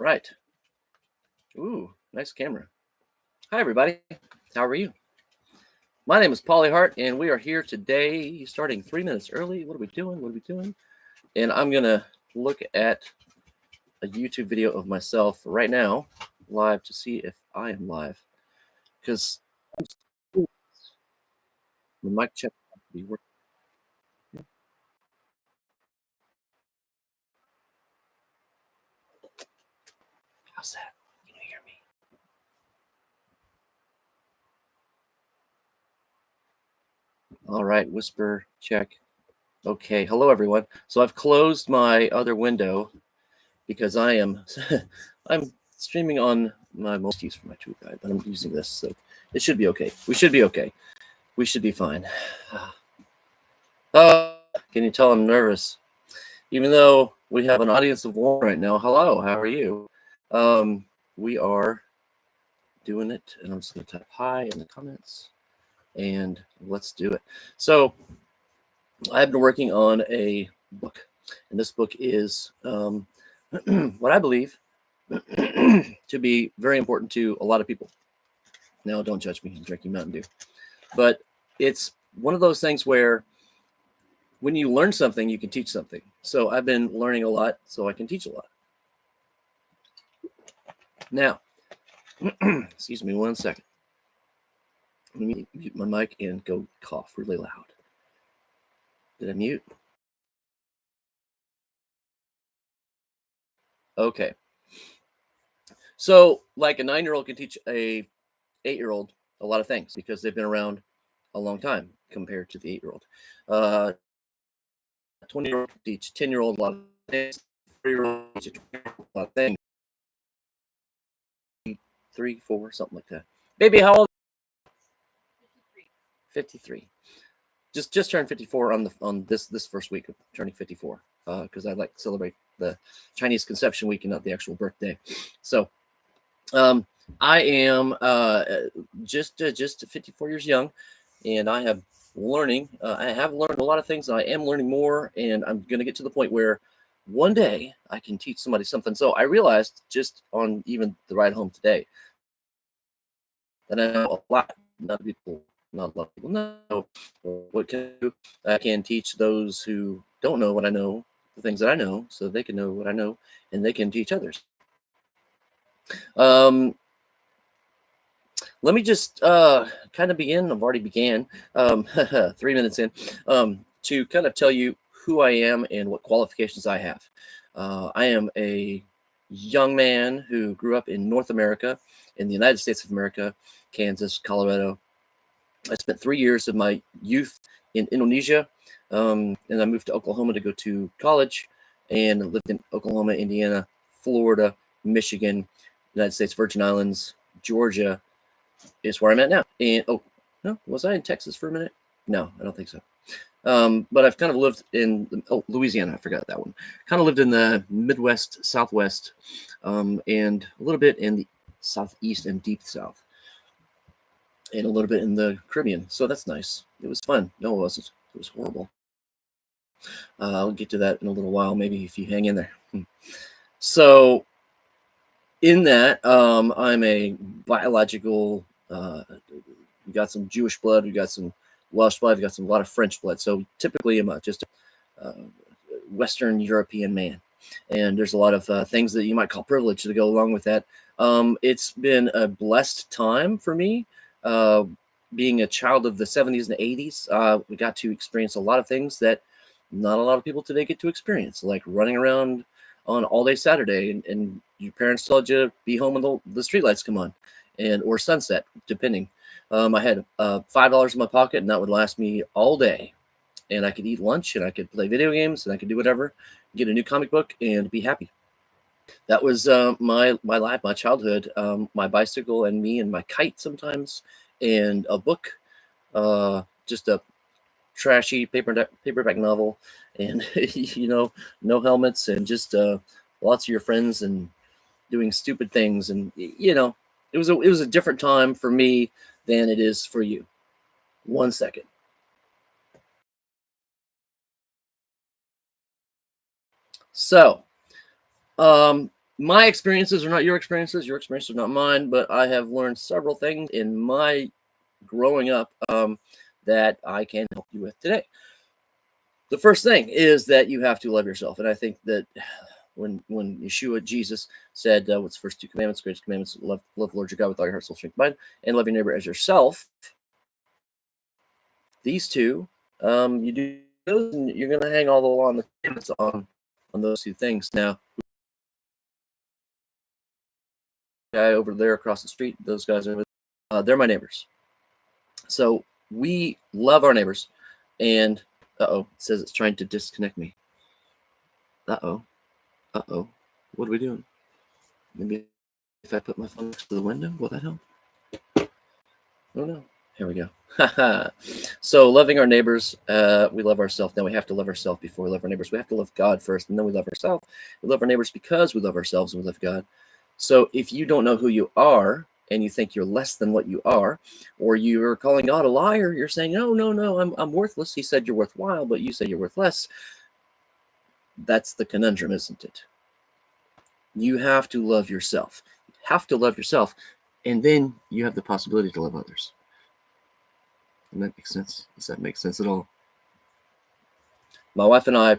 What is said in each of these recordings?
right. Ooh, nice camera. Hi, everybody. How are you? My name is Polly Hart, and we are here today starting 3 minutes early. What are we doing? What are we doing? And I'm going to look at a YouTube video of myself right now, live, to see if I am live. Because the mic check has to be working. How's that? Can you hear me? All right, whisper check. Okay, hello everyone. So I've closed my other window because I'm streaming on my most use for my tool guide, but I'm using this, so it should be okay. We should be okay. We should be fine. Can you tell I'm nervous? Even though we have an audience of one right now. Hello, how are you? We are doing it, and I'm just going to type hi in the comments, and let's do it. So I've been working on a book, and this book is what I believe to be very important to a lot of people. Now, don't judge me. I'm drinking Mountain Dew. But it's one of those things where when you learn something, you can teach something. So I've been learning a lot, so I can teach a lot. Now, excuse me 1 second. Let me mute my mic and go cough really loud. Did I mute? Okay. So, like a 9-year-old can teach a 8-year-old a lot of things because they've been around a long time compared to the 8-year-old. 20-year-old can teach 10-year-old a lot of things. 3-year-old teach a lot of things. 3, 4, something like that. Baby, how old? 53. Just turned 54 on this first week of turning 54 because I like to celebrate the Chinese conception week and not the actual birthday. So I am just 54 years young, and I have learning. I have learned a lot of things, and I am learning more. And I'm going to get to the point where one day I can teach somebody something. So I realized just on even the ride home today that I know a lot. Not a lot of people know what can I do. I can teach those who don't know what I know the things that I know, so they can know what I know, and they can teach others. Let me just kind of begin. I've already began 3 minutes in to kind of tell you who I am and what qualifications I have. I am a young man who grew up in North America, in the United States of America, Kansas, Colorado. I spent 3 years of my youth in Indonesia, and I moved to Oklahoma to go to college, and lived in Oklahoma, Indiana, Florida, Michigan, United States Virgin Islands, Georgia, is where I'm at now. And oh no, was I in Texas for a minute? No, I don't think so. But I've kind of lived in Louisiana. I forgot that one. Kind of lived in the Midwest, Southwest, and a little bit in the Southeast and Deep South, and a little bit in the Caribbean. So that's nice. It was fun. No, it wasn't. It was horrible. I'll get to that in a little while, maybe if you hang in there. So in that, I'm a biological. We got some Jewish blood. We got some Welsh blood. We got a lot of French blood. So typically, I'm just a Western European man, and there's a lot of things that you might call privilege to go along with that. It's been a blessed time for me. Being a child of the 70s and 80s, we got to experience a lot of things that not a lot of people today get to experience, like running around on all day Saturday, and your parents told you to be home when the streetlights come on, and or sunset, depending. I had $5 in my pocket, and that would last me all day. And I could eat lunch, and I could play video games, and I could do whatever, get a new comic book, and be happy. That was my life, my childhood. My bicycle and me and my kite sometimes, and a book, just a trashy paperback novel, and no helmets, and just lots of your friends and doing stupid things, and it was a different time for me than it is for you. 1 second. So My experiences are not your experiences are not mine, but I have learned several things in my growing up that I can help you with today. The first thing is that you have to love yourself, and I think that when Yeshua, Jesus, said, "What's the first two commandments? Greatest commandments: love the Lord your God with all your heart, soul, strength, mind, and love your neighbor as yourself." These two, you do those, and you're going to hang all the law on the commandments on those two things. Now, guy over there across the street, those guys they're my neighbors. So we love our neighbors, and it says it's trying to disconnect me. What are we doing? Maybe if I put my phone next to the window, will that help? Oh no. Here we go. So loving our neighbors, we love ourselves. Now we have to love ourselves before we love our neighbors. We have to love God first, and then we love ourselves. We love our neighbors because we love ourselves and we love God. So if you don't know who you are and you think you're less than what you are, or you're calling God a liar, you're saying, no, I'm worthless. He said you're worthwhile, but you say you're worth less. That's the conundrum, isn't it? You have to love yourself. You have to love yourself, and then you have the possibility to love others. Does that make sense? Does that make sense at all? My wife and I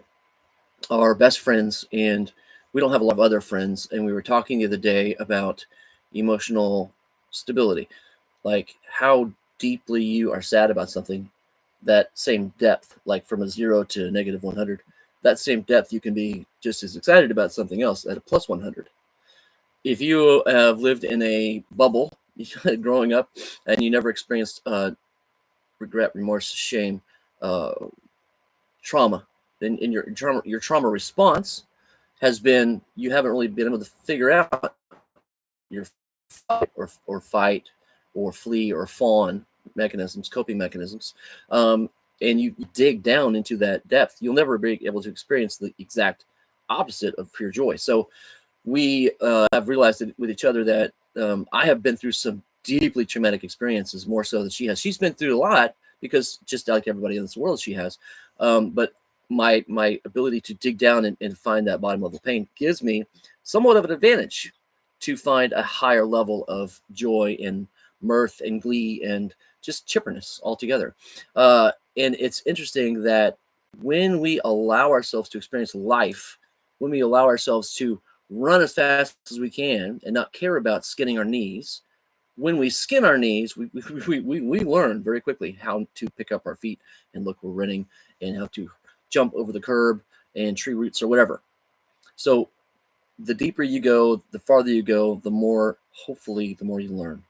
are best friends, and we don't have a lot of other friends. And we were talking the other day about emotional stability, like how deeply you are sad about something, that same depth, like from a 0 to negative 100, that same depth, you can be just as excited about something else at a plus 100. If you have lived in a bubble growing up and you never experienced regret, remorse, shame, trauma, then in your trauma response has been, you haven't really been able to figure out your fight or flee or fawn mechanisms, coping mechanisms, and you dig down into that depth, you'll never be able to experience the exact opposite of pure joy. So we have realized that with each other that I have been through some deeply traumatic experiences, more so than she has. She's been through a lot because just like everybody in this world, she has. But my ability to dig down and find that bottom level pain gives me somewhat of an advantage to find a higher level of joy and mirth and glee and just chipperness altogether. And it's interesting that when we allow ourselves to experience life, when we allow ourselves to run as fast as we can and not care about skinning our knees, when we skin our knees, we learn very quickly how to pick up our feet and look we're running, and how to jump over the curb and tree roots or whatever. So the deeper you go, the farther you go, the more, hopefully, the more you learn.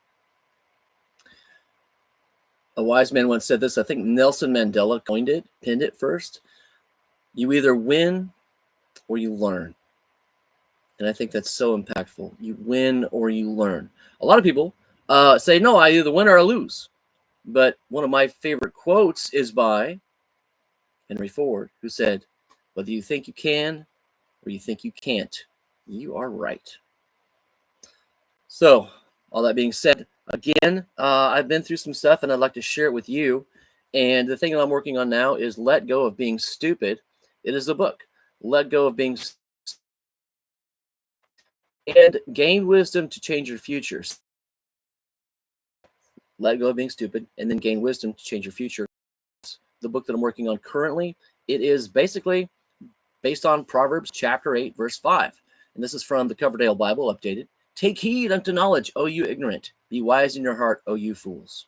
A wise man once said this, I think Nelson Mandela pinned it first. You either win or you learn. And I think that's so impactful. You win or you learn. A lot of people say, no, I either win or I lose. But one of my favorite quotes is by Henry Ford, who said, whether you think you can or you think you can't, you are right. So, all that being said, again, I've been through some stuff and I'd like to share it with you. And the thing that I'm working on now is Let Go of Being Stupid. It is a book. Let Go of Being Stupid. And Gain Wisdom to Change Your Future. Let Go of Being Stupid, and then Gain Wisdom to Change Your Future. The book that I'm working on currently, it is basically based on Proverbs chapter 8, verse 5. And this is from the Coverdale Bible updated. Take heed unto knowledge, O you ignorant. Be wise in your heart, O you fools.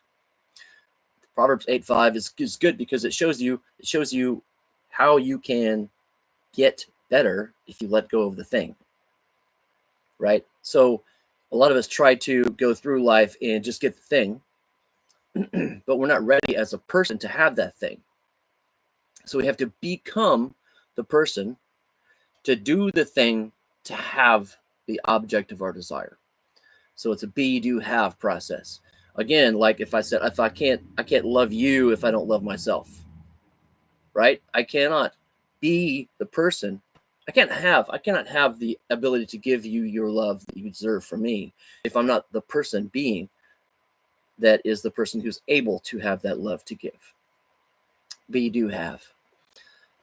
Proverbs 8:5 is good because it shows you how you can get better if you let go of the thing. Right? So a lot of us try to go through life and just get the thing, but we're not ready as a person to have that thing. So we have to become the person to do the thing to have the object of our desire. So it's a be, do, have process. Again, like if I said, I can't love you if I don't love myself, right? I cannot be the person. I cannot have the ability to give you your love that you deserve from me if I'm not the person being that is the person who's able to have that love to give. Be, do, have.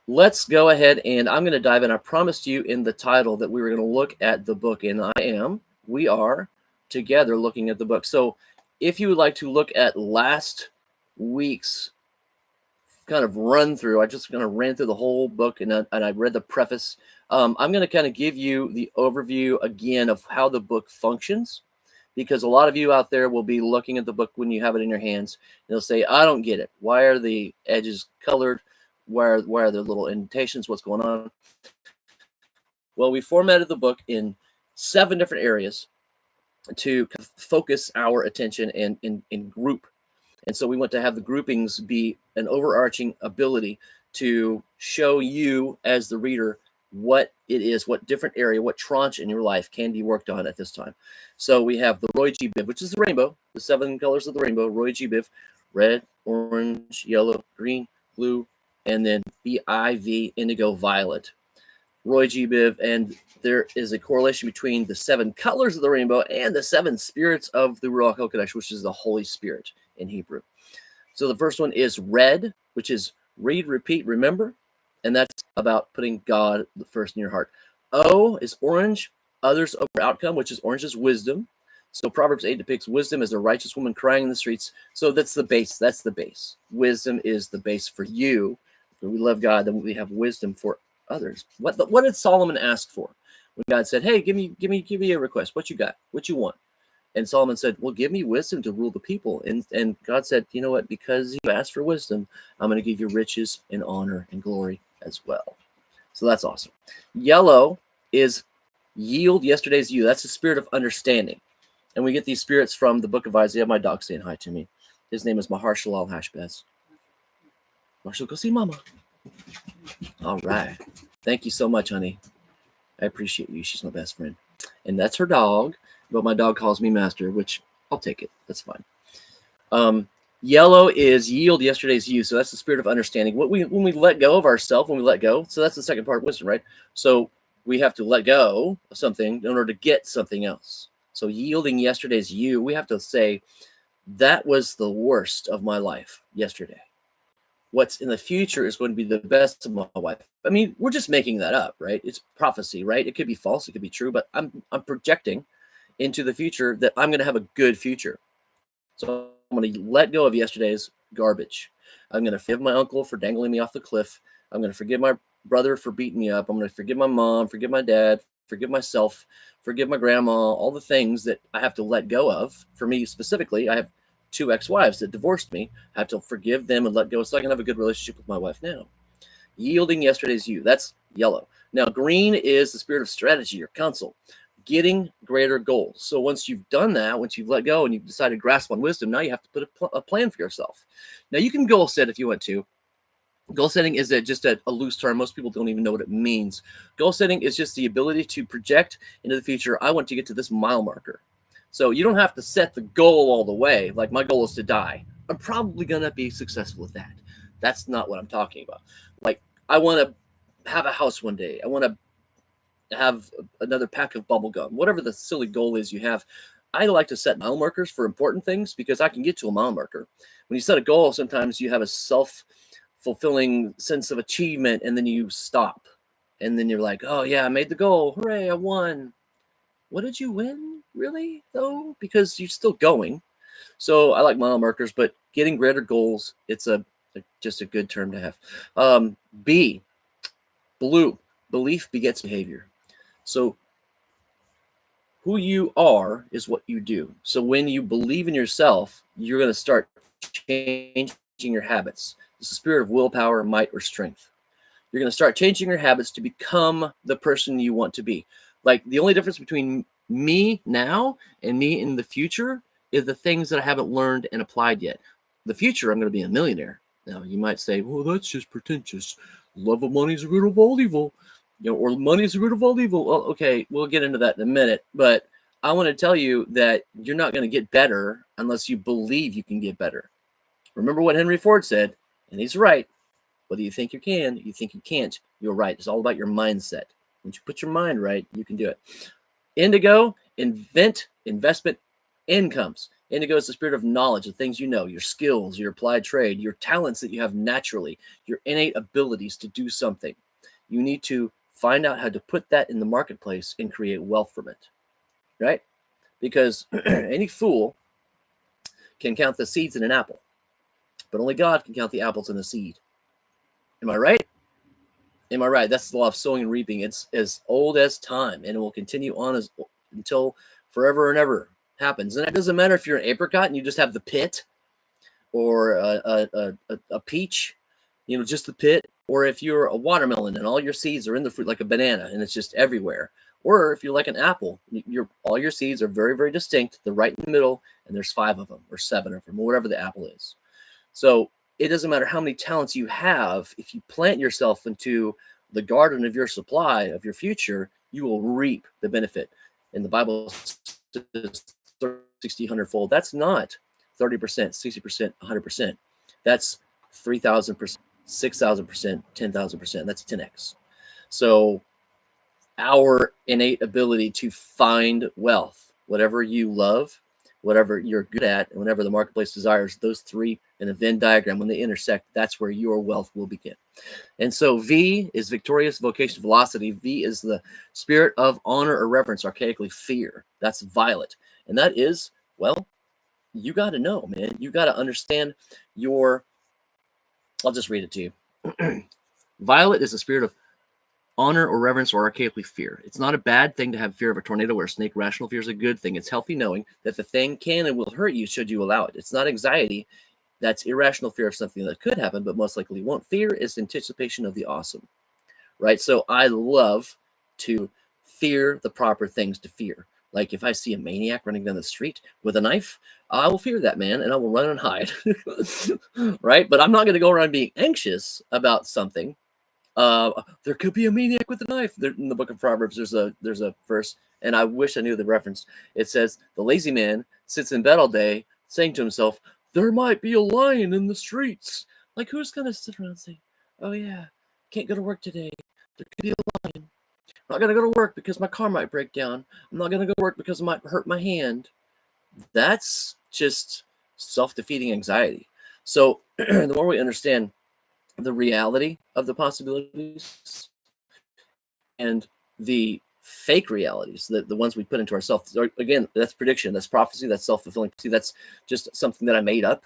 let's go ahead and I'm going to dive in. I promised you in the title that we were going to look at the book, and we are together looking at the book. So if you would like to look at last week's kind of run through, I just kind of ran through the whole book and I read the preface. I'm going to kind of give you the overview again of how the book functions, because a lot of you out there will be looking at the book when you have it in your hands. And they'll say, I don't get it. Why are the edges colored? Why are there little indentations? What's going on? Well, we formatted the book in 7 different areas to focus our attention and group. And so we want to have the groupings be an overarching ability to show you as the reader what it is, what different area, what tranche in your life can be worked on at this time. So we have the Roy G. Biv, which is the rainbow, the 7 colors of the rainbow, Roy G. Biv, red, orange, yellow, green, blue, and then BIV, indigo, violet. Roy G. Biv, and there is a correlation between the 7 colors of the rainbow and the 7 spirits of the Ruach HaKodesh, which is the Holy Spirit in Hebrew. So the first one is red, which is read, repeat, remember, and that's about putting God first in your heart. O is orange, others over outcome, which is orange is wisdom. So Proverbs 8 depicts wisdom as a righteous woman crying in the streets. So that's the base. That's the base. Wisdom is the base for you. When we love God, then we have wisdom for others. What did Solomon ask for when God said, hey, give me a request? What you got? What you want? And Solomon said, well, give me wisdom to rule the people. And God said, you know what? Because you asked for wisdom, I'm going to give you riches and honor and glory as well. So that's awesome. Yellow is yield yesterday's you. That's the spirit of understanding. And we get these spirits from the book of Isaiah. My dog's saying hi to me. His name is Mahershala Hashbaz. Marshall, go see Mama. All right. Thank you so much, honey. I appreciate you. She's my best friend. And that's her dog, but my dog calls me master, which I'll take it. That's fine. Yellow is yield yesterday's you. So that's the spirit of understanding. When we let go of ourselves, when we let go, so that's the second part of wisdom, right? So we have to let go of something in order to get something else. So yielding yesterday's you, we have to say, that was the worst of my life yesterday. What's in the future is going to be the best of my life. I mean, we're just making that up, right? It's prophecy, right? It could be false, it could be true, but I'm projecting into the future that I'm going to have a good future. So I'm going to let go of yesterday's garbage. I'm going to forgive my uncle for dangling me off the cliff. I'm going to forgive my brother for beating me up. I'm going to forgive my mom, forgive my dad, forgive myself, forgive my grandma, all the things that I have to let go of. For me specifically, I have 2 ex-wives that divorced me. I have to forgive them and let go so I can have a good relationship with my wife now. Yielding yesterday's you. That's yellow. Now, green is the spirit of strategy or counsel, getting greater goals. So once you've done that, once you've let go and you've decided to grasp on wisdom, now you have to put a plan for yourself. Now, you can goal set if you want to. Goal setting is just a loose term. Most people don't even know what it means. Goal setting is just the ability to project into the future. I want to get to this mile marker. So you don't have to set the goal all the way. Like, my goal is to die. I'm probably going to be successful with that. That's not what I'm talking about. Like, I want to have a house one day. I want to have another pack of bubble gum. Whatever the silly goal is you have. I like to set mile markers for important things because I can get to a mile marker. When you set a goal, sometimes you have a self-fulfilling sense of achievement, and then you stop. And then you're like, oh, yeah, I made the goal. Hooray, I won. What did you win, really, though? Because you're still going. So I like mile markers, but getting greater goals, it's just a good term to have. B, blue, belief begets behavior. So who you are is what you do. So when you believe in yourself, you're going to start changing your habits. It's the spirit of willpower, might, or strength. You're going to start changing your habits to become the person you want to be. Like, the only difference between me now and me in the future is the things that I haven't learned and applied yet. The future, I'm going to be a millionaire. Now, you might say, well, that's just pretentious. Love of money is the root of all evil. Or money is the root of all evil. Well, okay, we'll get into that in a minute. But I want to tell you that you're not going to get better unless you believe you can get better. Remember what Henry Ford said, and he's right. Whether you think you can, you think you can't, you're right. It's all about your mindset. Once you put your mind right, you can do it. Indigo, investment, incomes. Indigo is the spirit of knowledge, the things you know, your skills, your applied trade, your talents that you have naturally, your innate abilities to do something. You need to find out how to put that in the marketplace and create wealth from it, right? Because any fool can count the seeds in an apple, but only God can count the apples in a seed. Am I right? Am I right? That's the law of sowing and reaping. It's as old as time, and it will continue on until forever and ever happens. And it doesn't matter if you're an apricot and you just have the pit, or a peach, just the pit, or if you're a watermelon and all your seeds are in the fruit, like a banana, and it's just everywhere. Or if you're like an apple, all your seeds are very, very distinct. They're right in the middle, and there's 5 of them or 7 of them, or whatever the apple is. So it doesn't matter how many talents you have. If you plant yourself into the garden of your supply, of your future, you will reap the benefit. And the Bible says 30, 60, 100-fold. That's not 30%, 60%, 100%. That's 3,000%, 6,000%, 10,000%. That's 10x. So our innate ability to find wealth, whatever you love, whatever you're good at, and whatever the marketplace desires, those 3 in a Venn diagram, when they intersect, that's where your wealth will begin. And so V is victorious vocation velocity. V is the spirit of honor or reverence, archaically fear. That's violet. And that is, well, you got to know, man. You got to understand I'll just read it to you. Violet is the spirit of honor or reverence or archaically fear. It's not a bad thing to have fear of a tornado or a snake. Rational fear is a good thing. It's healthy knowing that the thing can and will hurt you should you allow it. It's not anxiety. That's irrational fear of something that could happen, but most likely won't. Fear is anticipation of the awesome, right? So I love to fear the proper things to fear. Like if I see a maniac running down the street with a knife, I will fear that man and I will run and hide, right? But I'm not going to go around being anxious about something. There could be a maniac with a knife. In the book of Proverbs, there's a verse, and I wish I knew the reference. It says, the lazy man sits in bed all day saying to himself, there might be a lion in the streets. Like, who's going to sit around and say, oh yeah, can't go to work today. There could be a lion. I'm not going to go to work because my car might break down. I'm not going to go to work because it might hurt my hand. That's just self-defeating anxiety. So the more we understand the reality of the possibilities and the fake realities, the ones we put into ourselves, again, that's prediction, that's prophecy, that's self-fulfilling. See, that's just something that I made up.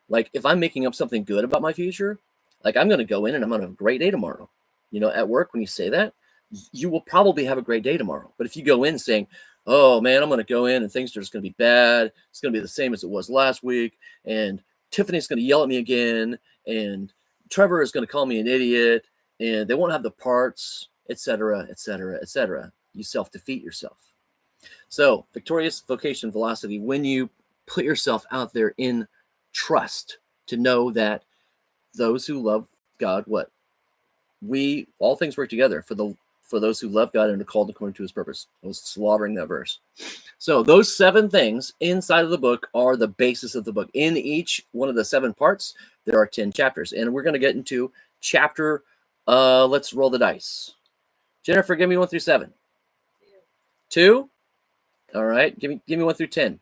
Like if I'm making up something good about my future, like I'm going to go in and I'm going to have a great day tomorrow. At work, when you say that, you will probably have a great day tomorrow. But if you go in saying, oh man, I'm going to go in and things are just going to be bad, it's going to be the same as it was last week, and Tiffany's going to yell at me again, and Trevor is going to call me an idiot, and they won't have the parts, etc., etc., etc. You self-defeat yourself. So victorious vocation velocity, when you put yourself out there in trust to know that those who love God, all things work together for those who love God and are called according to his purpose. I was slaughtering that verse. So those 7 things inside of the book are the basis of the book. In each one of the 7 parts, there are 10 chapters. And we're going to get into chapter, let's roll the dice. Jennifer, give me 1 through 7. 2? All right. Give me 1 through 10.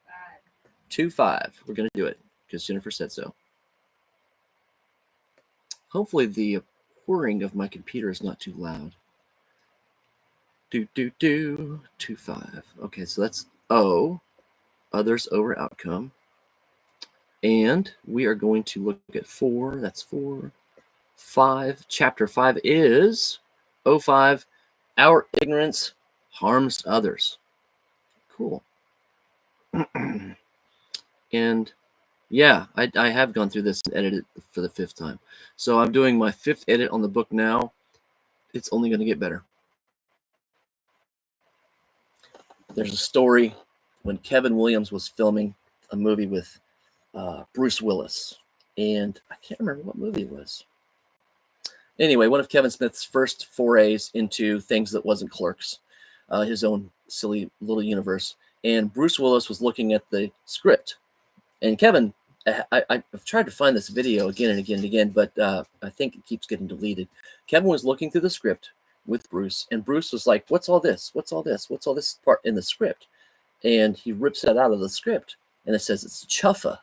5. 2, 5. We're going to do it because Jennifer said so. Hopefully the whirring of my computer is not too loud. 2, 5. Okay, so that's O, others over outcome. And we are going to look at 4. That's 4. 5. Chapter 5 is O5. Our ignorance harms others. Cool. And yeah, I have gone through this and edited it for the 5th time. So I'm doing my 5th edit on the book now. It's only going to get better. There's a story when Kevin Williams was filming a movie with Bruce Willis. And I can't remember what movie it was. Anyway, one of Kevin Smith's first forays into things that wasn't Clerks, his own silly little universe. And Bruce Willis was looking at the script. And Kevin, I've tried to find this video again and again and again, but I think it keeps getting deleted. Kevin was looking through the script with Bruce, and Bruce was like, what's all this? What's all this? What's all this part in the script? And he rips that out of the script, and it says it's Chuffa.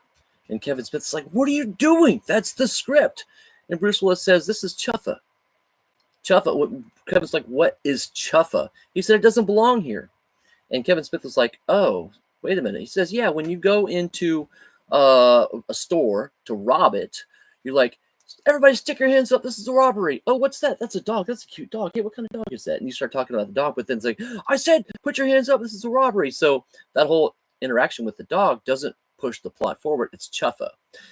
And Kevin Smith's like, what are you doing? That's the script. And Bruce Willis says, this is Chuffa. Chuffa. Kevin's like, what is Chuffa? He said, it doesn't belong here. And Kevin Smith was like, oh, wait a minute. He says, yeah, when you go into a store to rob it, you're like, everybody stick your hands up. This is a robbery. Oh, what's that? That's a dog. That's a cute dog. Hey, what kind of dog is that? And you start talking about the dog, but then it's like, I said, put your hands up. This is a robbery. So that whole interaction with the dog doesn't push the plot forward. It's Chuffa.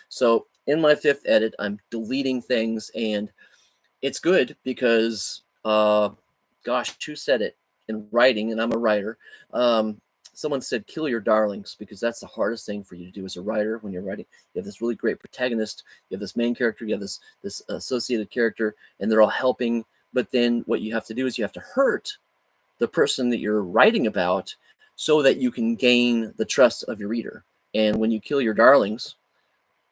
So in my fifth edit, I'm deleting things, and it's good because, gosh, who said it in writing? And I'm a writer. Someone said, kill your darlings, because that's the hardest thing for you to do as a writer when you're writing. You have this really great protagonist, you have this main character, you have this associated character, and they're all helping. But then what you have to do is you have to hurt the person that you're writing about so that you can gain the trust of your reader. And when you kill your darlings,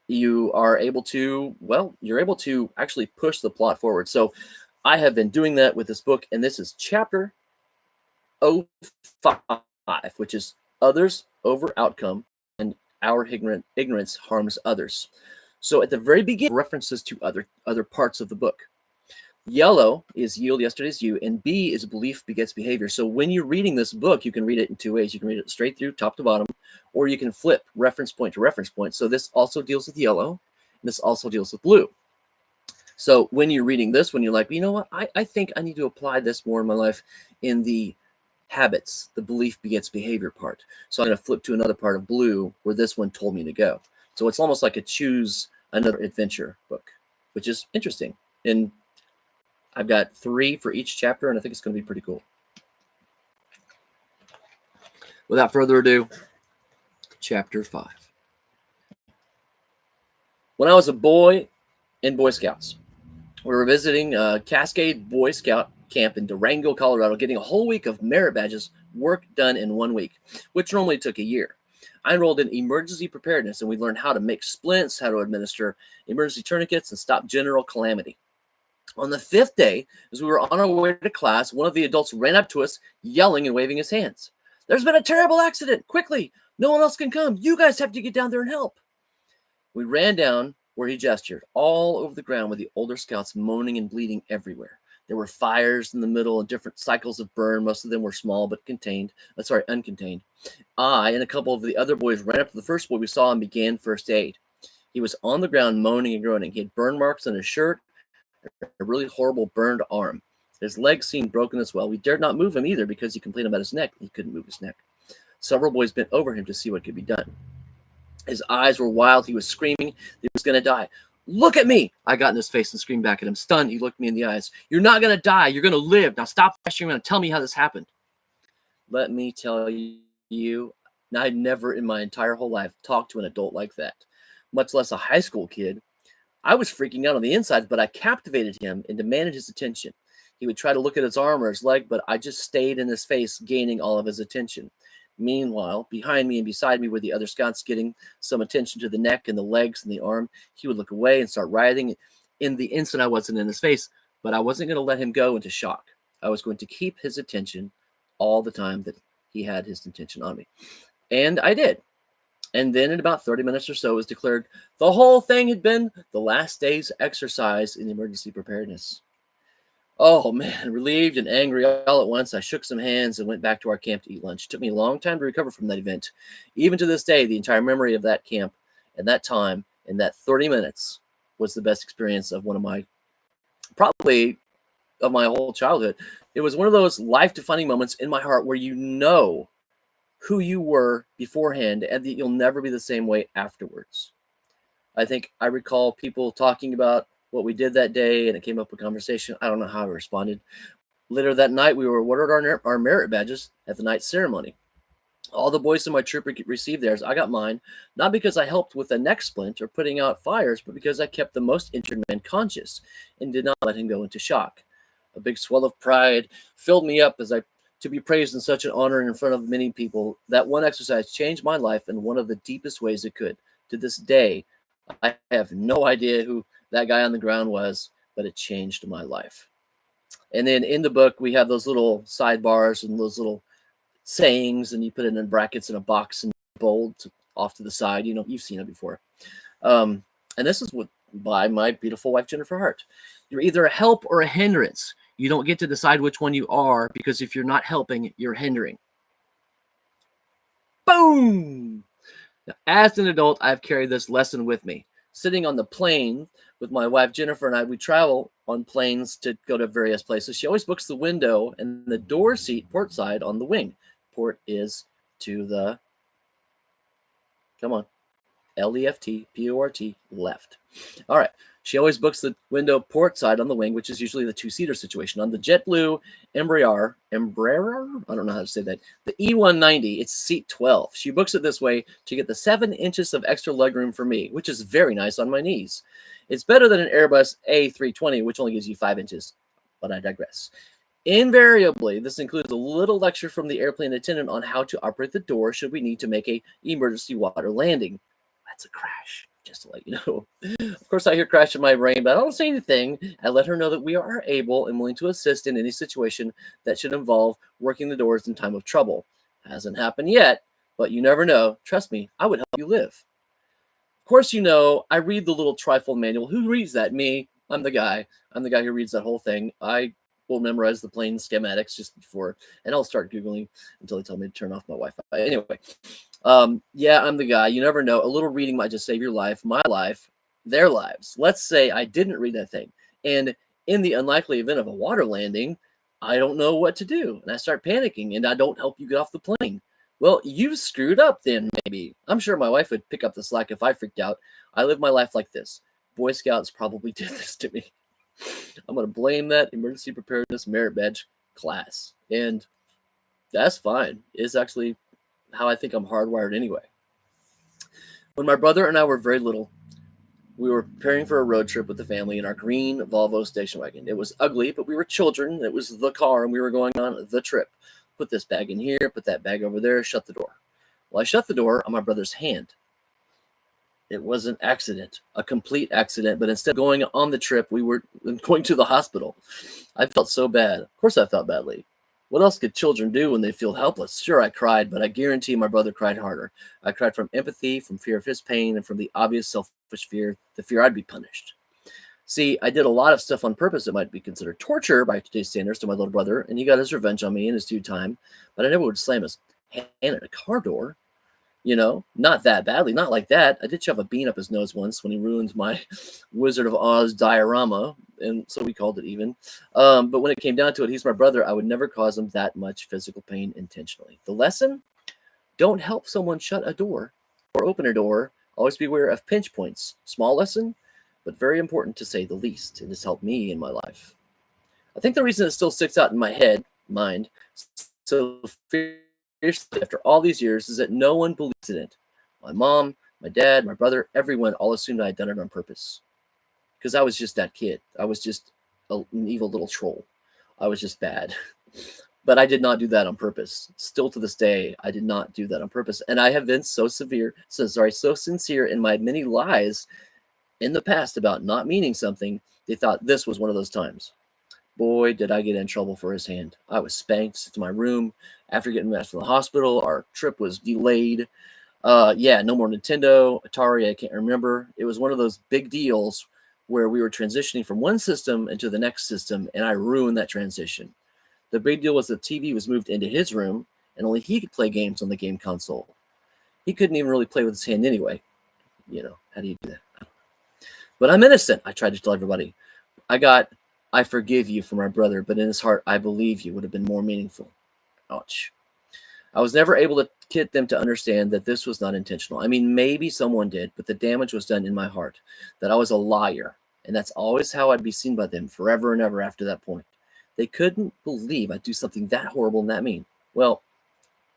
you are able to, well, you're able to actually push the plot forward. So I have been doing that with this book, and this is chapter 05, which is others over outcome, and our ignorance harms others. So at the very beginning, references to other parts of the book. Yellow is yield yesterday's you, and B is belief begets behavior. So when you're reading this book, you can read it in two ways. You can read it straight through, top to bottom, or you can flip reference point to reference point. So this also deals with yellow, and this also deals with blue. So when you're reading this, when you're like, you know what, I think I need to apply this more in my life in the habits, the belief begets behavior part. So I'm going to flip to another part of blue where this one told me to go. So it's almost like a choose another adventure book, which is interesting. And I've got 3 for each chapter, and I think it's going to be pretty cool. Without further ado, chapter 5. When I was a boy in Boy Scouts, we were visiting Cascade Boy Scout camp in Durango, Colorado, getting a whole week of merit badges, work done in 1 week, which normally took a year. I enrolled in emergency preparedness, and we learned how to make splints, how to administer emergency tourniquets, and stop general calamity. On the 5th day, as we were on our way to class, one of the adults ran up to us, yelling and waving his hands. There's been a terrible accident. Quickly. No one else can come. You guys have to get down there and help. We ran down where he gestured, all over the ground with the older scouts moaning and bleeding everywhere. There were fires in the middle and different cycles of burn. Most of them were small but uncontained. I and a couple of the other boys ran up to the first boy we saw and began first aid. He was on the ground moaning and groaning. He had burn marks on his shirt, a really horrible burned arm. His legs seemed broken as well. We dared not move him either because he complained about his neck. He couldn't move his neck. Several boys bent over him to see what could be done. His eyes were wild. He was screaming. He was going to die. Look at me! I got in his face and screamed back at him. Stunned, he looked me in the eyes. You're not going to die. You're going to live. Now stop flashing around and tell me how this happened. Let me tell you, I'd never in my entire whole life talked to an adult like that, much less a high school kid. I was freaking out on the inside, but I captivated him and demanded his attention. He would try to look at his arm or his leg, but I just stayed in his face, gaining all of his attention. Meanwhile, behind me and beside me were the other scouts, getting some attention to the neck and the legs and the arm. He would look away and start writhing. In the instant, I wasn't in his face, but I wasn't going to let him go into shock. I was going to keep his attention all the time that he had his attention on me. And I did. And then in about 30 minutes or so, it was declared the whole thing had been the last day's exercise in emergency preparedness. Oh, man, relieved and angry all at once, I shook some hands and went back to our camp to eat lunch. It took me a long time to recover from that event. Even to this day, the entire memory of that camp and that time and that 30 minutes was the best experience of probably of my whole childhood. It was one of those life-defining moments in my heart where you know who you were beforehand and that you'll never be the same way afterwards. I think I recall people talking about what we did that day, and it came up a conversation. I don't know how I responded. Later that night, we were awarded our merit badges at the night ceremony. All the boys in my troop received theirs. I got mine, not because I helped with the neck splint or putting out fires, but because I kept the most injured man conscious and did not let him go into shock. A big swell of pride filled me up as to be praised in such an honor in front of many people. That one exercise changed my life in one of the deepest ways it could. To this day, I have no idea who that guy on the ground was, but it changed my life. And then in the book, we have those little sidebars and those little sayings and you put it in brackets in a box and bold off to the side. You know, you've seen it before. And this is what by my beautiful wife, Jennifer Hart. You're either a help or a hindrance. You don't get to decide which one you are, because if you're not helping, you're hindering. Boom! Now, as an adult, I've carried this lesson with me. Sitting on the plane with my wife, Jennifer, and I, we travel on planes to go to various places. She always books the window and the door seat, port side, on the wing. Port is to the, come on, L-E-F-T, P-O-R-T, left. All right. She always books the window port side on the wing, which is usually the two-seater situation. On the JetBlue Embraer, I don't know how to say that, the E190, it's seat 12. She books it this way to get the 7 inches of extra legroom for me, which is very nice on my knees. It's better than an Airbus A320, which only gives you 5 inches, but I digress. Invariably, this includes a little lecture from the airplane attendant on how to operate the door should we need to make an emergency water landing. That's a crash, just to let you know. Of course, I hear crash in my brain, but I don't say anything. I let her know that we are able and willing to assist in any situation that should involve working the doors in time of trouble. Hasn't happened yet, but you never know. Trust me, I would help you live. Of course, you know, I read the little trifold manual. Who reads that? Me. I'm the guy. I'm the guy who reads that whole thing. I will memorize the plane schematics just before, and I'll start Googling until they tell me to turn off my Wi-Fi. Anyway, yeah, I'm the guy. You never know. A little reading might just save your life, my life, their lives. Let's say I didn't read that thing, and in the unlikely event of a water landing, I don't know what to do, and I start panicking, and I don't help you get off the plane. Well, you screwed up then, maybe. I'm sure my wife would pick up the slack if I freaked out. I live my life like this. Boy Scouts probably did this to me. I'm going to blame that emergency preparedness merit badge class. And that's fine. It's actually how I think I'm hardwired anyway. When my brother and I were very little, we were preparing for a road trip with the family in our green Volvo station wagon. It was ugly, but we were children. It was the car, and we were going on the trip. Put this bag in here, put that bag over there, shut the door. Well, I shut the door on my brother's hand. It was an accident, a complete accident, but instead of going on the trip, we were going to the hospital. I felt so bad. Of course I felt badly. What else could children do when they feel helpless? Sure, I cried, but I guarantee my brother cried harder. I cried from empathy, from fear of his pain, and from the obvious selfish fear, the fear I'd be punished. See, I did a lot of stuff on purpose that might be considered torture by today's standards to my little brother, and he got his revenge on me in his due time, but I never would slam his hand at a car door. You know, not that badly, not like that. I did shove a bean up his nose once when he ruined my Wizard of Oz diorama, and so we called it even. But when it came down to it, he's my brother. I would never cause him that much physical pain intentionally. The lesson? Don't help someone shut a door or open a door. Always be aware of pinch points. Small lesson, but very important to say the least. It has helped me in my life. I think the reason it still sticks out in my mind, so after all these years, is that no one believes in it. My mom, my dad, my brother, everyone all assumed I had done it on purpose. Because I was just that kid. I was just an evil little troll. I was just bad. But I did not do that on purpose. Still to this day, I did not do that on purpose. And I have been so sincere in my many lies in the past about not meaning something. They thought this was one of those times. Boy, did I get in trouble for his hand. I was spanked to my room after getting back from the hospital. Our trip was delayed. Yeah, no more Nintendo, Atari, I can't remember. It was one of those big deals where we were transitioning from one system into the next system, and I ruined that transition. The big deal was the TV was moved into his room, and only he could play games on the game console. He couldn't even really play with his hand anyway. You know, how do you do that? But I'm innocent, I tried to tell everybody. I forgive you for my brother, but in his heart, I believe you would have been more meaningful. Ouch. I was never able to get them to understand that this was not intentional. I mean, maybe someone did, but the damage was done in my heart, that I was a liar. And that's always how I'd be seen by them forever and ever after that point. They couldn't believe I'd do something that horrible and that mean. Well,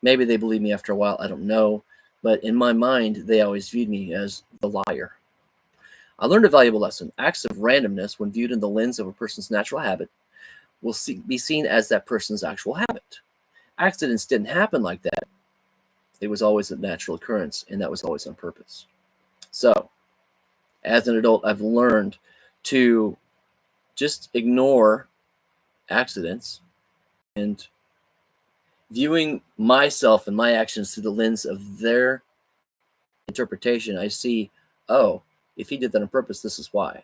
maybe they believed me after a while. I don't know. But in my mind, they always viewed me as the liar. I learned a valuable lesson. Acts of randomness, when viewed in the lens of a person's natural habit, will be seen as that person's actual habit. Accidents didn't happen like that. It was always a natural occurrence, and that was always on purpose. So, as an adult, I've learned to just ignore accidents and viewing myself and my actions through the lens of their interpretation, I see, oh, if he did that on purpose, this is why.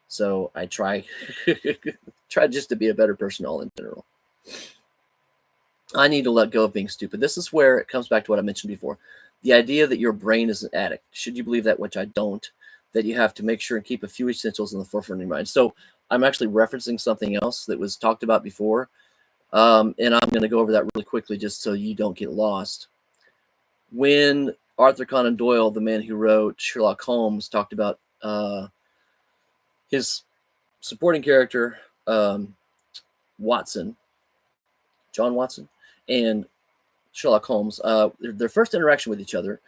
So I try just to be a better person all in general. I need to let go of being stupid. This is where it comes back to what I mentioned before. The idea that your brain is an addict. Should you believe that, which I don't, that you have to make sure and keep a few essentials in the forefront of your mind. So I'm actually referencing something else that was talked about before. And I'm going to go over that really quickly just so you don't get lost. When Arthur Conan Doyle, the man who wrote Sherlock Holmes, talked about his supporting character, Watson, John Watson, and Sherlock Holmes, their first interaction with each other,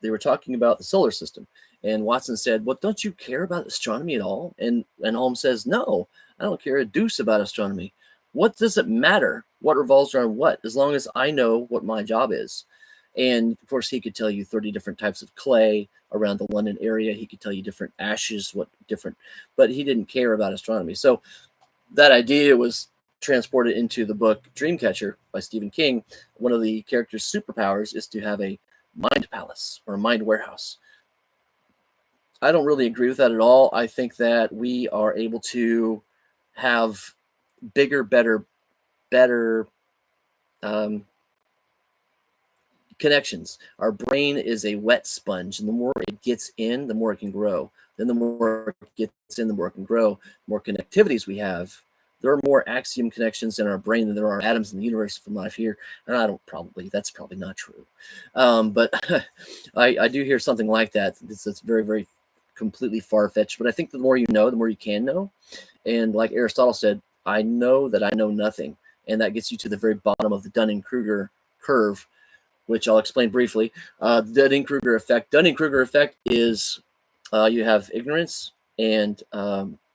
they were talking about the solar system. And Watson said, well, don't you care about astronomy at all? And Holmes says, no, I don't care a deuce about astronomy. What does it matter what revolves around what, as long as I know what my job is? And of course, he could tell you 30 different types of clay around the London area. He could tell you different ashes, but he didn't care about astronomy. So that idea was transported into the book Dreamcatcher by Stephen King. One of the character's superpowers is to have a mind palace or a mind warehouse. I don't really agree with that at all. I think that we are able to have bigger, better connections. Our brain is a wet sponge, and the more it gets in, the more it can grow. Then the more it gets in, the more it can grow. The more connectivities we have, there are more axiom connections in our brain than there are atoms in the universe from life here. And that's probably not true. But I do hear something like that. It's very, very completely far-fetched. But I think the more you know, the more you can know. And like Aristotle said, I know that I know nothing. And that gets you to the very bottom of the Dunning-Kruger curve, which I'll explain briefly. The Dunning-Kruger effect. Dunning-Kruger effect is you have ignorance and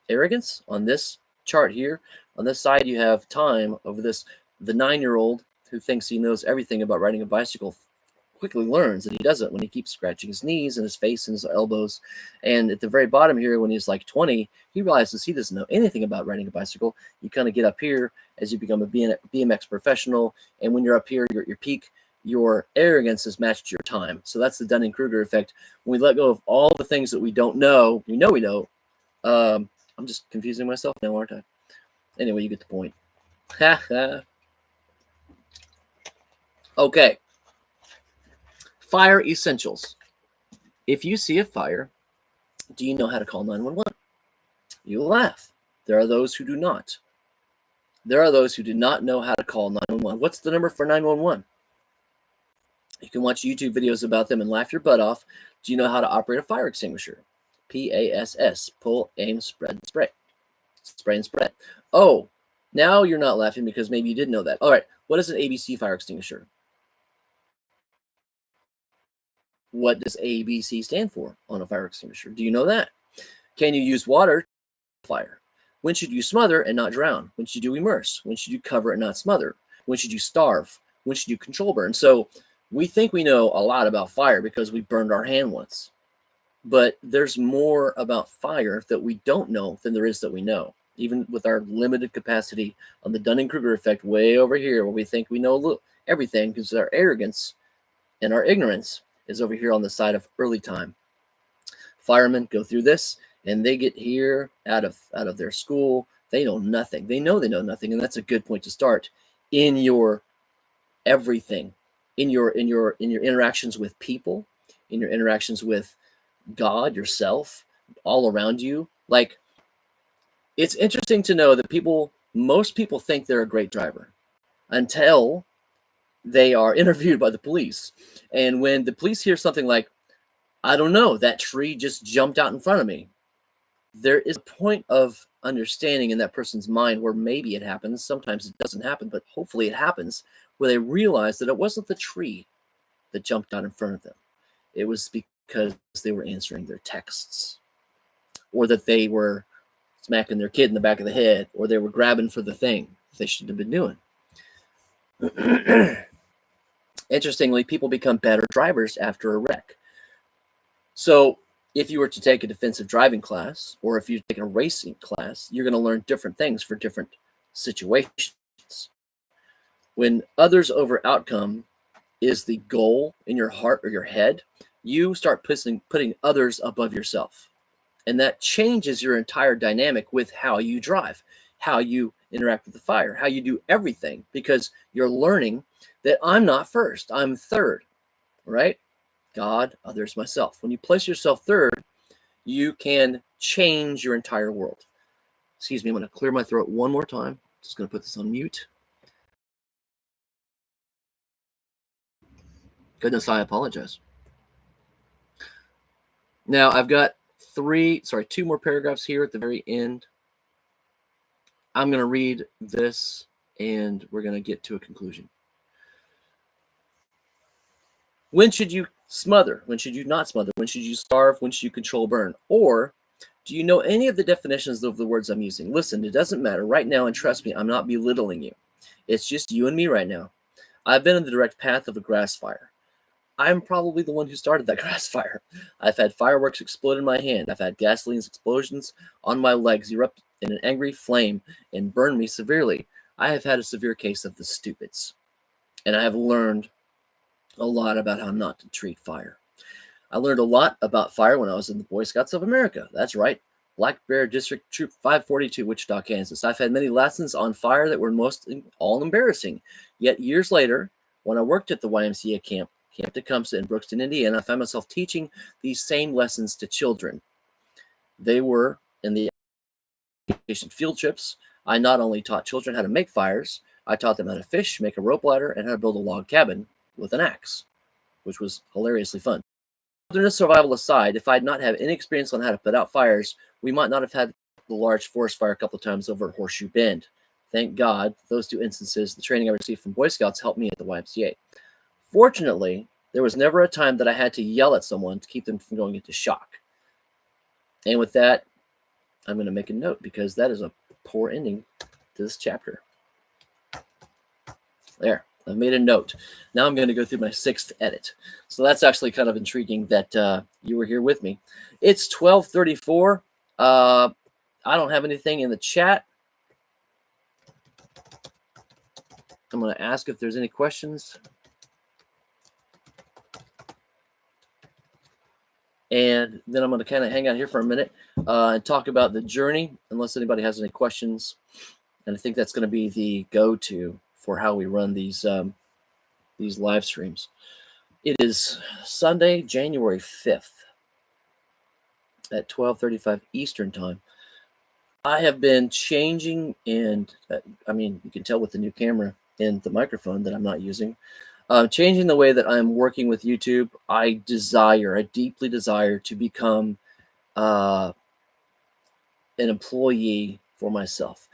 arrogance on this chart here. On this side, you have time over this. The 9-year-old who thinks he knows everything about riding a bicycle quickly learns that he doesn't when he keeps scratching his knees and his face and his elbows. And at the very bottom here, when he's like 20, he realizes he doesn't know anything about riding a bicycle. You kind of get up here as you become a BMX professional. And when you're up here, you're at your peak, your arrogance has matched your time. So that's the Dunning-Kruger effect. When we let go of all the things that we don't know, we know. I'm just confusing myself now, aren't I? Anyway, you get the point. Okay. Fire essentials. If you see a fire, do you know how to call 911? You laugh. There are those who do not. There are those who do not know how to call 911. What's the number for 911? You can watch YouTube videos about them and laugh your butt off. Do you know how to operate a fire extinguisher? PASS, pull, aim, spread, spray. Spray and spread. Oh, now you're not laughing because maybe you didn't know that. All right, what is an ABC fire extinguisher? What does ABC stand for on a fire extinguisher? Do you know that? Can you use water to fire? When should you smother and not drown? When should you immerse? When should you cover and not smother? When should you starve? When should you control burn? So we think we know a lot about fire because we burned our hand once. But there's more about fire that we don't know than there is that we know. Even with our limited capacity on the Dunning-Kruger effect way over here, where we think we know everything because our arrogance and our ignorance is over here on the side of early time. Firemen go through this, and they get here out of their school. They know nothing. They know nothing, and that's a good point to start in your everything, in your interactions with people, in your interactions with God, yourself, all around you. Like, it's interesting to know that most people think they're a great driver until they are interviewed by the police. And when the police hear something like, I don't know, that tree just jumped out in front of me, there is a point of understanding in that person's mind where maybe it happens. Sometimes it doesn't happen, but hopefully it happens, where they realize that it wasn't the tree that jumped out in front of them. It was because they were answering their texts, or that they were smacking their kid in the back of the head, or they were grabbing for the thing they shouldn't have been doing. Interestingly, people become better drivers after a wreck. So if you were to take a defensive driving class, or if you take a racing class, you're going to learn different things for different situations. When others over outcome is the goal in your heart or your head, you start putting others above yourself. And that changes your entire dynamic with how you drive, how you interact with the fire, how you do everything, because you're learning that I'm not first, I'm third, right? God, others, myself. When you place yourself third, you can change your entire world. Excuse me, I'm going to clear my throat one more time. Just going to put this on mute. Goodness, I apologize. Now, I've got two more paragraphs here at the very end. I'm going to read this and we're going to get to a conclusion. When should you smother? When should you not smother? When should you starve? When should you control burn? Or do you know any of the definitions of the words I'm using? Listen, it doesn't matter right now, and trust me, I'm not belittling you. It's just you and me right now. I've been in the direct path of a grass fire. I'm probably the one who started that grass fire. I've had fireworks explode in my hand. I've had gasoline explosions on my legs erupt in an angry flame and burn me severely. I have had a severe case of the stupids. And I have learned a lot about how not to treat fire. I learned a lot about fire when I was in the Boy Scouts of America. That's right. Black Bear District Troop 542, Wichita, Kansas. I've had many lessons on fire that were mostly all embarrassing. Yet years later, when I worked at the YMCA Camp Tecumseh in Brookston, Indiana, I found myself teaching these same lessons to children. They were in the education field trips. I not only taught children how to make fires, I taught them how to fish, make a rope ladder, and how to build a log cabin with an axe, which was hilariously fun. Wilderness survival aside, if I'd not had any experience on how to put out fires, we might not have had the large forest fire a couple of times over at Horseshoe Bend. Thank God, those two instances, the training I received from Boy Scouts helped me at the YMCA. Fortunately, there was never a time that I had to yell at someone to keep them from going into shock. And with that, I'm going to make a note because that is a poor ending to this chapter. There, I've made a note. Now I'm going to go through my 6th edit. So that's actually kind of intriguing that you were here with me. It's 12:34. I don't have anything in the chat. I'm going to ask if there's any questions. And then I'm going to kind of hang out here for a minute and talk about the journey, unless anybody has any questions. And I think that's going to be the go-to for how we run these live streams. It is Sunday, January 5th at 12:35 Eastern Time. I have been changing, and I mean, you can tell with the new camera and the microphone that I'm not using. Changing the way that I'm working with YouTube. I deeply desire to become an employee for myself.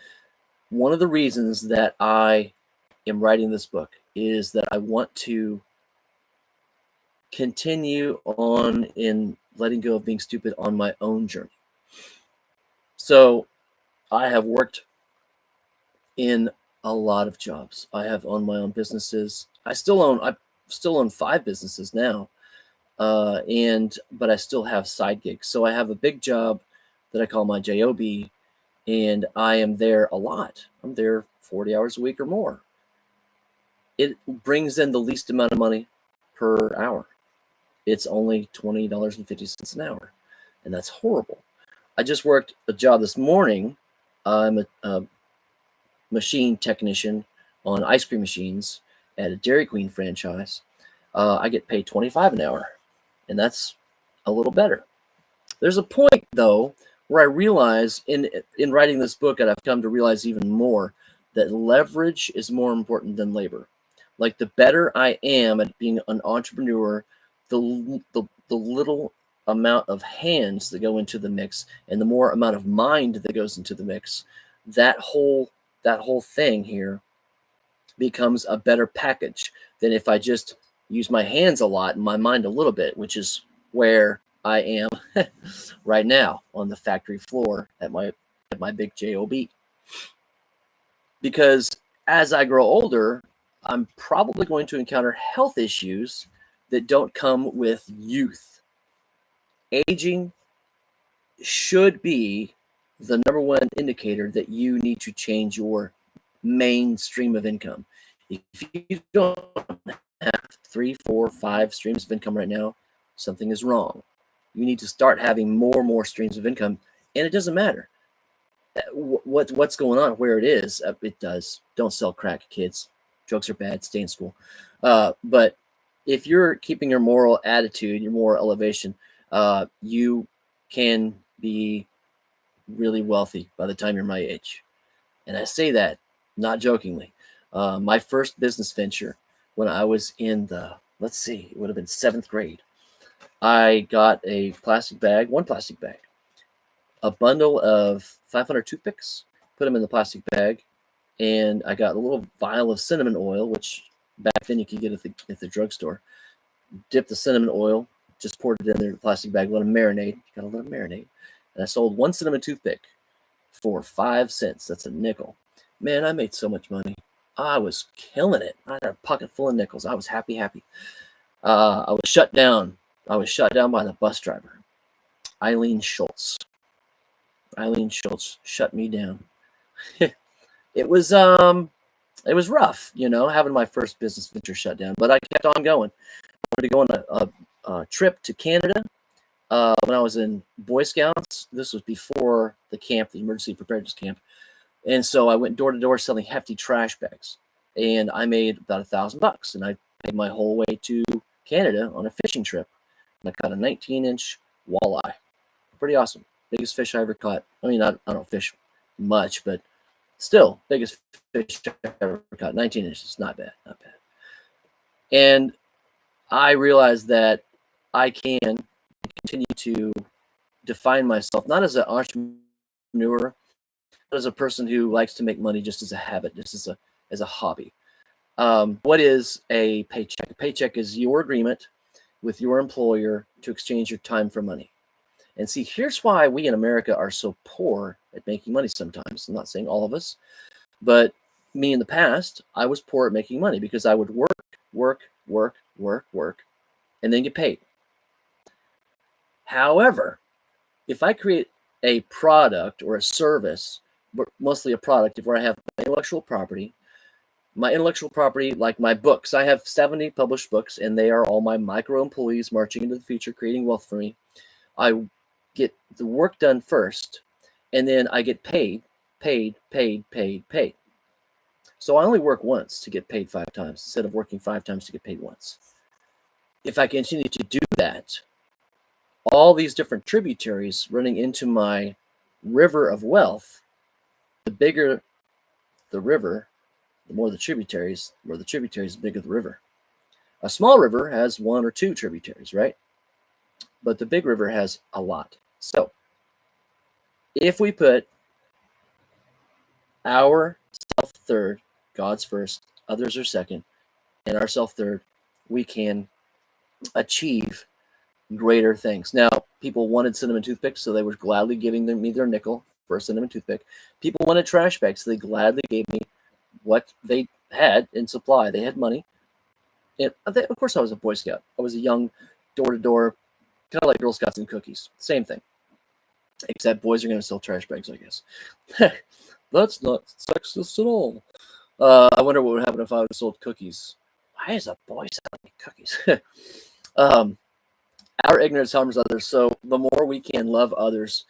One of the reasons that I am writing this book is that I want to continue on in letting go of being stupid on my own journey. So I have worked in a lot of jobs. I have owned my own businesses. I still own 5 businesses now, but I still have side gigs. So I have a big job that I call my job, and I am there a lot. I'm there 40 hours a week or more. It brings in the least amount of money per hour. It's only $20.50 an hour, and that's horrible. I just worked a job this morning. I'm a machine technician on ice cream machines at a Dairy Queen franchise. I get paid $25 an hour, and that's a little better. There's a point, though, where I realize in writing this book, and I've come to realize even more, that leverage is more important than labor. Like, the better I am at being an entrepreneur, the little amount of hands that go into the mix and the more amount of mind that goes into the mix, that whole thing here becomes a better package than if I just use my hands a lot and my mind a little bit, which is where I am right now on the factory floor at my big job. Because as I grow older, I'm probably going to encounter health issues that don't come with youth. Aging should be the number one indicator that you need to change your main stream of income. If you don't have 3, 4, 5 streams of income right now, something is wrong. You need to start having more and more streams of income, and it doesn't matter what's going on, where it is. It does. Don't sell crack, kids. Drugs are bad. Stay in school. But if you're keeping your moral attitude, your moral elevation, you can be really wealthy by the time you're my age. And I say that not jokingly. My first business venture, when I was in the, let's see, it would have been 7th grade, I got a plastic bag, one plastic bag, a bundle of 500 toothpicks, put them in the plastic bag, and I got a little vial of cinnamon oil, which back then you could get at the drugstore. Dipped the cinnamon oil, just poured it in there in the plastic bag, let them marinate. You gotta let them marinate. And I sold one cinnamon toothpick for 5 cents. That's a nickel. Man, I made so much money. I was killing it. I had a pocket full of nickels. I was happy. I was shut down. I was shut down by the bus driver, Eileen Schultz. Eileen Schultz shut me down. It was rough, having my first business venture shut down, but I kept on going. I wanted to go on a trip to Canada when I was in Boy Scouts. This was before the camp, the emergency preparedness camp. And so I went door to door selling hefty trash bags, and I made about $1,000, and I paid my whole way to Canada on a fishing trip. And I caught a 19-inch walleye. Pretty awesome. Biggest fish I ever caught. I mean, I don't fish much, but still, biggest fish I ever caught. 19 inches, not bad. And I realized that I can continue to define myself, not as an entrepreneur, but as a person who likes to make money just as a habit, just as a hobby. What is a paycheck? A paycheck is your agreement with your employer to exchange your time for money. And see, here's why we in America are so poor at making money sometimes. I'm not saying all of us, but me in the past, I was poor at making money because I would work, and then get paid. However, if I create a product or a service, but mostly a product, where I have my intellectual property, like my books, I have 70 published books, and they are all my micro employees marching into the future, creating wealth for me. I get the work done first, and then I get paid. So I only work once to get paid 5 times instead of working 5 times to get paid once. If I continue to do that, all these different tributaries running into my river of wealth, the bigger the river, the more the tributaries, the bigger the river. A small river has 1 or 2 tributaries, right? But the big river has a lot. So if we put our self third, God's first, others are second, and our self third, we can achieve greater things. Now, people wanted cinnamon toothpicks, so they were gladly giving me their nickel for a cinnamon toothpick. People wanted trash bags, so they gladly gave me what they had in supply. They had money. And of course, I was a Boy Scout. I was a young door-to-door, kind of like Girl Scouts and cookies. Same thing. Except boys are going to sell trash bags, I guess. That's not sexist at all. I wonder what would happen if I would have sold cookies. Why is a boy selling cookies? Our ignorance harms others. So the more we can love others,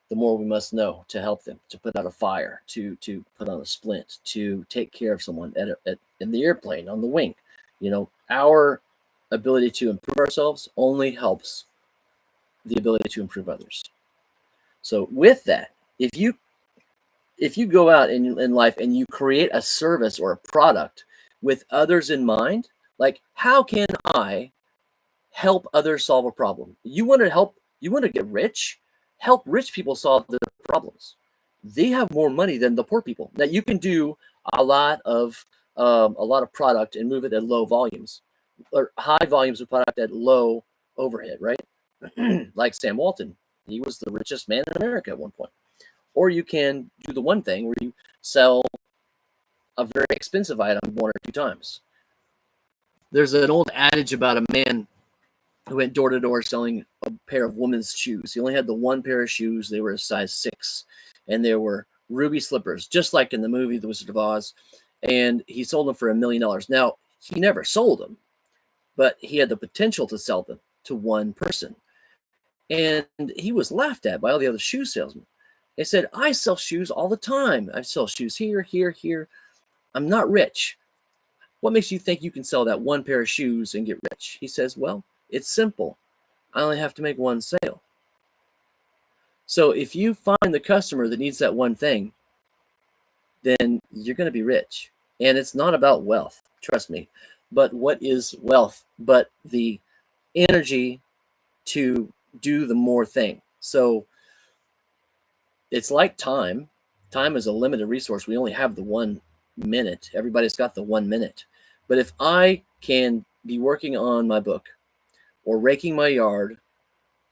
the more we must know to help them, to put out a fire, to put on a splint, to take care of someone in the airplane, on the wing. Our ability to improve ourselves only helps the ability to improve others. So with that, if you go out in life and you create a service or a product with others in mind, like, how can I help others solve a problem? You want to get rich? Help rich people solve their problems. They have more money than the poor people. Now, you can do a lot of product and move it at low volumes, or high volumes of product at low overhead, right? Like Sam Walton, he was the richest man in America at one point. Or you can do the one thing where you sell a very expensive item 1 or 2 times. There's an old adage about a man who went door to door selling a pair of women's shoes. He only had the one pair of shoes. They were a size 6, and they were ruby slippers, just like in the movie The Wizard of Oz. and he sold them for $1 million. Now, he never sold them, but he had the potential to sell them to one person. And he was laughed at by all the other shoe salesmen. They said, I sell shoes all the time. I sell shoes here, here, here. I'm not rich. What makes you think you can sell that one pair of shoes and get rich? He says, well, it's simple. I only have to make one sale. So if you find the customer that needs that one thing, then you're going to be rich. And it's not about wealth, trust me. But what is wealth but the energy to do the more thing? So it's like time. Time is a limited resource. We only have the 1 minute. Everybody's got the 1 minute. But if I can be working on my book or raking my yard,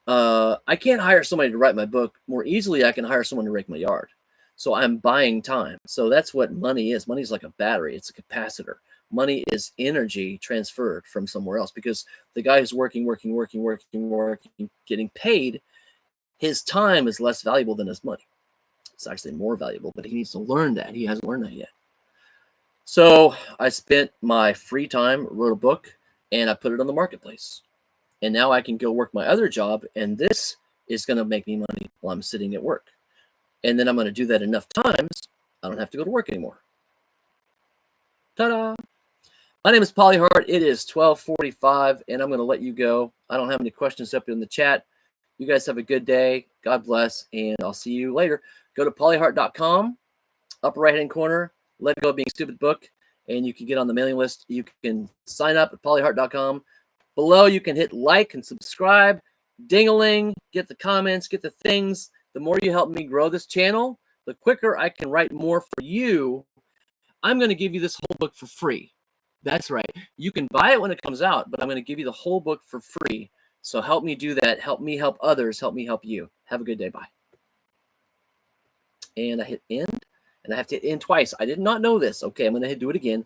I can't hire somebody to write my book more easily. I can hire someone to rake my yard. So I'm buying time. So that's what money is. Money is like a battery. It's a capacitor. Money is energy transferred from somewhere else, because the guy who's working, getting paid, his time is less valuable than his money. It's actually more valuable, but he needs to learn that. He hasn't learned that yet. So I spent my free time, wrote a book, and I put it on the marketplace. And now I can go work my other job, and this is going to make me money while I'm sitting at work. And then I'm going to do that enough times, I don't have to go to work anymore. Ta-da! My name is Polly Hart. It is 12:45, and I'm going to let you go. I don't have any questions up in the chat. You guys have a good day. God bless, and I'll see you later. Go to pollyhart.com, upper right-hand corner, Let Go of Being Stupid book, and you can get on the mailing list. You can sign up at pollyhart.com. Below, you can hit like and subscribe, ding-a-ling, get the comments, get the things. The more you help me grow this channel, the quicker I can write more for you. I'm going to give you this whole book for free. That's right. You can buy it when it comes out, but I'm going to give you the whole book for free. So help me do that. Help me help others. Help me help you. Have a good day. Bye. And I hit end, and I have to hit end twice. I did not know this. Okay, I'm going to do it again.